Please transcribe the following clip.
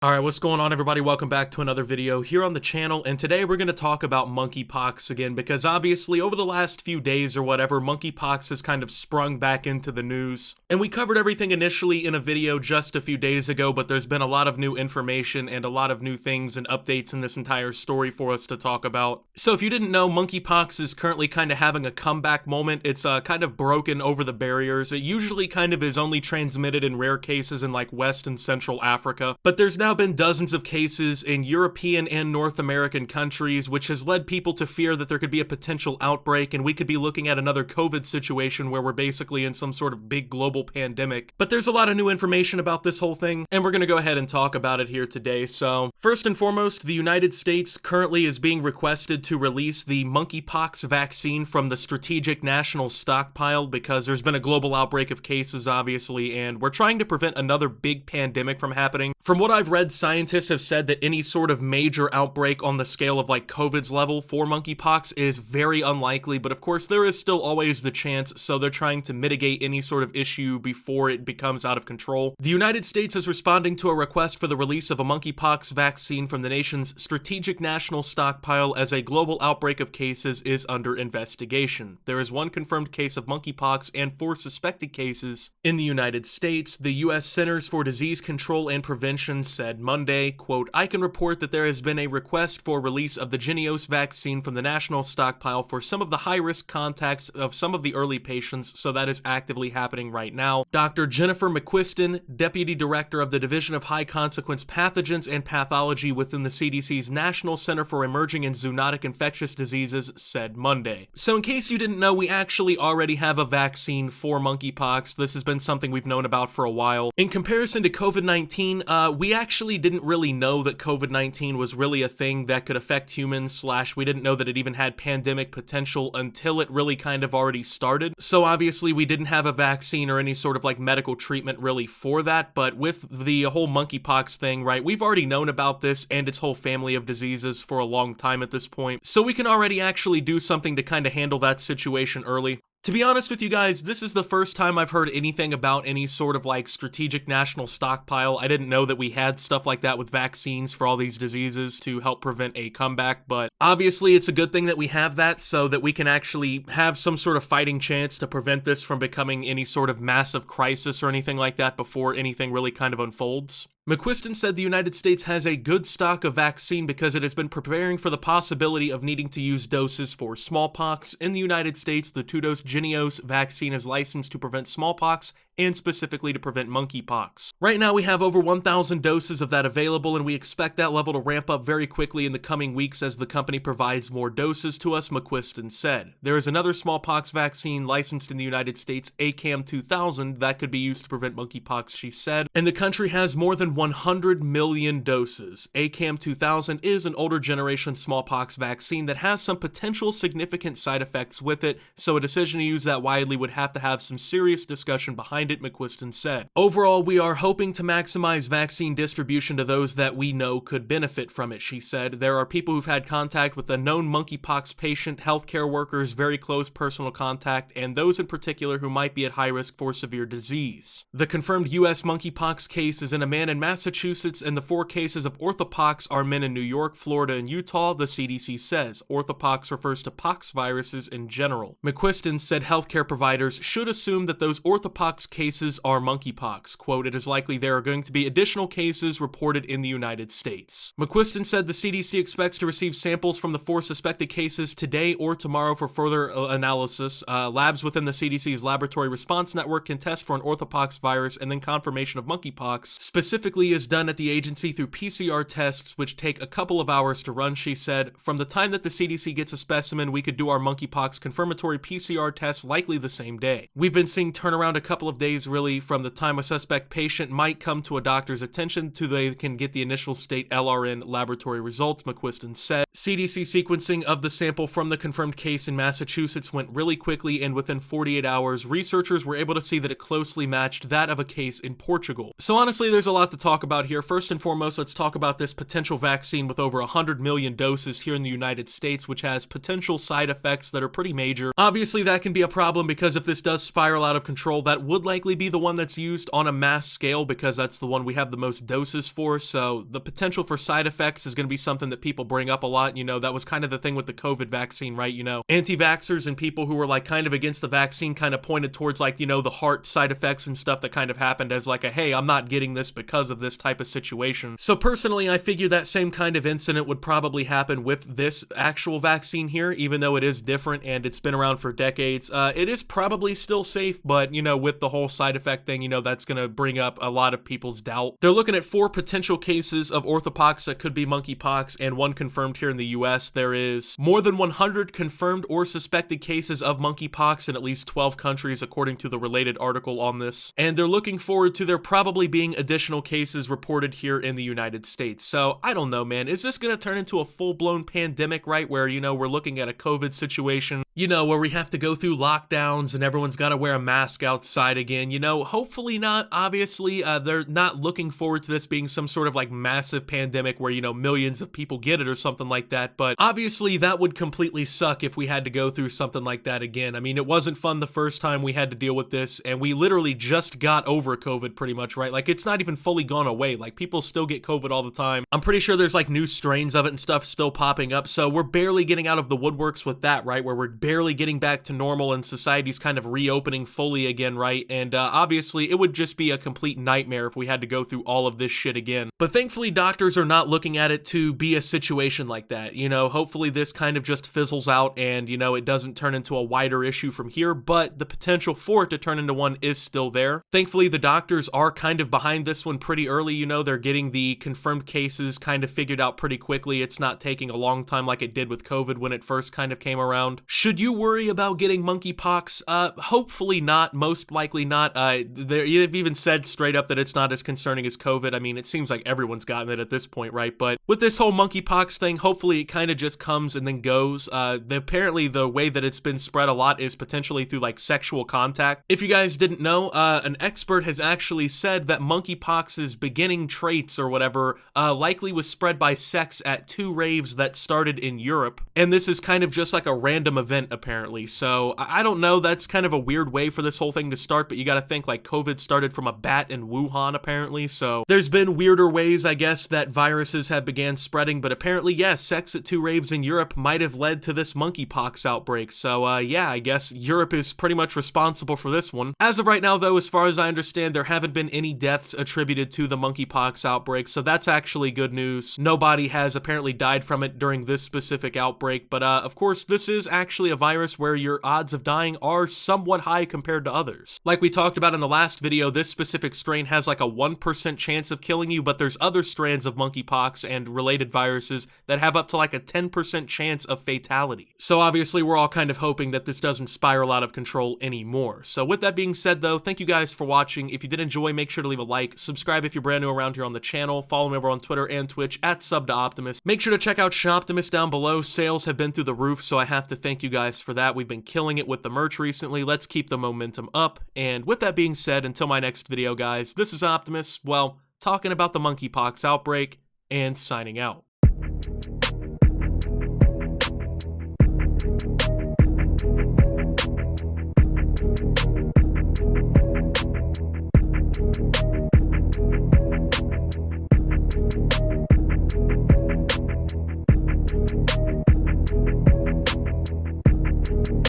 Alright, what's going on everybody? Welcome back to another video here on the channel, and today we're going to talk about monkeypox again, because obviously over the last few days or whatever, monkeypox has kind of sprung back into the news. And we covered everything initially in a video just a few days ago, but there's been a lot of new information and a lot of new things and updates in this entire story for us to talk about. So if you didn't know, monkeypox is currently kind of having a comeback moment. It's kind of broken over the barriers. It usually kind of is only transmitted in rare cases in like West and Central Africa, but there's now been dozens of cases in European and North American countries, which has led people to fear that there could be a potential outbreak and we could be looking at another COVID situation where we're basically in some sort of big global pandemic. But there's a lot of new information about this whole thing, and we're going to go ahead and talk about it here today. So first and foremost, the United States currently is being requested to release the monkeypox vaccine from the strategic national stockpile because there's been a global outbreak of cases, obviously, and we're trying to prevent another big pandemic from happening. From what I've read, scientists have said that any sort of major outbreak on the scale of like COVID's level for monkeypox is very unlikely, but of course there is still always the chance, so they're trying to mitigate any sort of issue before it becomes out of control. The United States is responding to a request for the release of a monkeypox vaccine from the nation's strategic national stockpile as a global outbreak of cases is under investigation. There is one confirmed case of monkeypox and 4 suspected cases in the United States. The U.S. Centers for Disease Control and Prevention said Monday, quote, "I can report that there has been a request for release of the Jynneos vaccine from the national stockpile for some of the high-risk contacts of some of the early patients, so that is actively happening right now." Dr. Jennifer McQuiston, Deputy Director of the Division of High Consequence Pathogens and Pathology within the CDC's National Center for Emerging and Zoonotic Infectious Diseases, said Monday. So in case you didn't know, we actually already have a vaccine for monkeypox. This has been something we've known about for a while. In comparison to COVID-19, we actually didn't really know that COVID-19 was really a thing that could affect humans, / we didn't know that it even had pandemic potential until it really kind of already started. So obviously we didn't have a vaccine or any sort of like medical treatment really for that, but with the whole monkeypox thing, right, we've already known about this and its whole family of diseases for a long time at this point, so we can already actually do something to kind of handle that situation early. To be honest with you guys, this is the first time I've heard anything about any sort of like strategic national stockpile. I didn't know that we had stuff like that with vaccines for all these diseases to help prevent a comeback, but obviously it's a good thing that we have that so that we can actually have some sort of fighting chance to prevent this from becoming any sort of massive crisis or anything like that before anything really kind of unfolds. McQuiston said the United States has a good stock of vaccine because it has been preparing for the possibility of needing to use doses for smallpox. In the United States, the 2-dose Jynneos vaccine is licensed to prevent smallpox and specifically to prevent monkeypox. Right now we have over 1,000 doses of that available, and we expect that level to ramp up very quickly in the coming weeks as the company provides more doses to us, McQuiston said. There is another smallpox vaccine licensed in the United States, ACAM 2000, that could be used to prevent monkeypox, she said, and the country has more than 100 million doses. ACAM 2000 is an older generation smallpox vaccine that has some potential significant side effects with it, so a decision to use that widely would have to have some serious discussion behind it, McQuiston said. Overall, we are hoping to maximize vaccine distribution to those that we know could benefit from it, she said. There are people who've had contact with a known monkeypox patient, healthcare workers, very close personal contact, and those in particular who might be at high risk for severe disease. The confirmed U.S. monkeypox case is in a man in Massachusetts, and the 4 cases of orthopox are men in New York, Florida, and Utah, the CDC says. Orthopox refers to pox viruses in general. McQuiston said healthcare providers should assume that those orthopox cases are monkeypox. Quote, "It is likely there are going to be additional cases reported in the United States." McQuiston said the CDC expects to receive samples from the 4 suspected cases today or tomorrow for further analysis. Labs within the CDC's laboratory response network can test for an orthopox virus, and then confirmation of monkeypox specifically is done at the agency through PCR tests, which take a couple of hours to run, she said. From the time that the CDC gets a specimen, we could do our monkeypox confirmatory PCR test likely the same day. We've been seeing turnaround a couple of days really from the time a suspect patient might come to a doctor's attention to they can get the initial state LRN laboratory results, McQuiston said. CDC sequencing of the sample from the confirmed case in Massachusetts went really quickly, and within 48 hours, researchers were able to see that it closely matched that of a case in Portugal. So honestly, there's a lot to talk about here. First and foremost, let's talk about this potential vaccine with over 100 million doses here in the United States, which has potential side effects that are pretty major. Obviously, that can be a problem because if this does spiral out of control, that would likely be the one that's used on a mass scale because that's the one we have the most doses for, so the potential for side effects is going to be something that people bring up a lot. You know, that was kind of the thing with the COVID vaccine, right? You know, anti-vaxxers and people who were like kind of against the vaccine kind of pointed towards like, you know, the heart side effects and stuff that kind of happened as like a, hey, I'm not getting this because of this type of situation. So personally, I figure that same kind of incident would probably happen with this actual vaccine here, even though it is different and it's been around for decades. It is probably still safe, but you know, with the whole side effect thing, you know, that's going to bring up a lot of people's doubt. They're looking at 4 potential cases of orthopox that could be monkeypox and 1 confirmed here in the US. There is more than 100 confirmed or suspected cases of monkeypox in at least 12 countries, according to the related article on this. And they're looking forward to there probably being additional cases reported here in the United States. So I don't know, man. Is this going to turn into a full-blown pandemic, right? Where, you know, we're looking at a COVID situation, you know, where we have to go through lockdowns and everyone's got to wear a mask outside again. You know, hopefully not. Obviously, they're not looking forward to this being some sort of like massive pandemic where, you know, millions of people get it or something like that. But obviously that would completely suck if we had to go through something like that again. I mean, it wasn't fun the first time we had to deal with this, and we literally just got over COVID pretty much, right? Like, it's not even fully gone away. Like, people still get COVID all the time. I'm pretty sure there's like new strains of it and stuff still popping up. So we're barely getting out of the woodworks with that, right? Where we're barely getting back to normal and society's kind of reopening fully again, right? And obviously it would just be a complete nightmare if we had to go through all of this shit again. But thankfully doctors are not looking at it to be a situation like that. You know, hopefully this kind of just fizzles out and, you know, it doesn't turn into a wider issue from here, but the potential for it to turn into one is still there. Thankfully the doctors are kind of behind this one pretty early. You know, they're getting the confirmed cases kind of figured out pretty quickly. It's not taking a long time like it did with COVID when it first kind of came around. Should you worry about getting monkeypox? Hopefully not. Most likely not. They've even said straight up that it's not as concerning as COVID. I mean, it seems like everyone's gotten it at this point, right? But with this whole monkeypox thing, hopefully it kind of just comes and then goes. Apparently the way that it's been spread a lot is potentially through like sexual contact. If you guys didn't know, an expert has actually said that monkeypox's beginning traits or whatever likely was spread by sex at 2 raves that started in Europe. And this is kind of just like a random event apparently. So I don't know, that's kind of a weird way for this whole thing to start, but you gotta think like COVID started from a bat in Wuhan apparently. So there's been weirder ways, I guess, that viruses have began spreading, but apparently, yes, sex at 2 raves in Europe might have led to this monkeypox outbreak. So yeah, I guess Europe is pretty much responsible for this one. As of right now though, as far as I understand, there haven't been any deaths attributed to the monkeypox outbreak, so that's actually good news. Nobody has apparently died from it during this specific outbreak, but of course this is actually a virus where your odds of dying are somewhat high compared to others. Like we talked about in the last video, this specific strain has like a 1% chance of killing you, but there's other strands of monkeypox and related viruses that have up to like a 10% chance of fatality. So obviously we're all kind of hoping that this doesn't spiral out of control anymore. So with that being said though, thank you guys for watching. If you did enjoy, make sure to leave a like, subscribe if you're brand new around here on the channel, follow me over on Twitter and Twitch at @SubToOptimus. Make sure to check out Shoptimus down below. Sales have been through the roof, so I have to thank you guys for that. We've been killing it with the merch recently. Let's keep the momentum up. And with that being said, until my next video, guys, this is Optimus, well, talking about the monkeypox outbreak and signing out.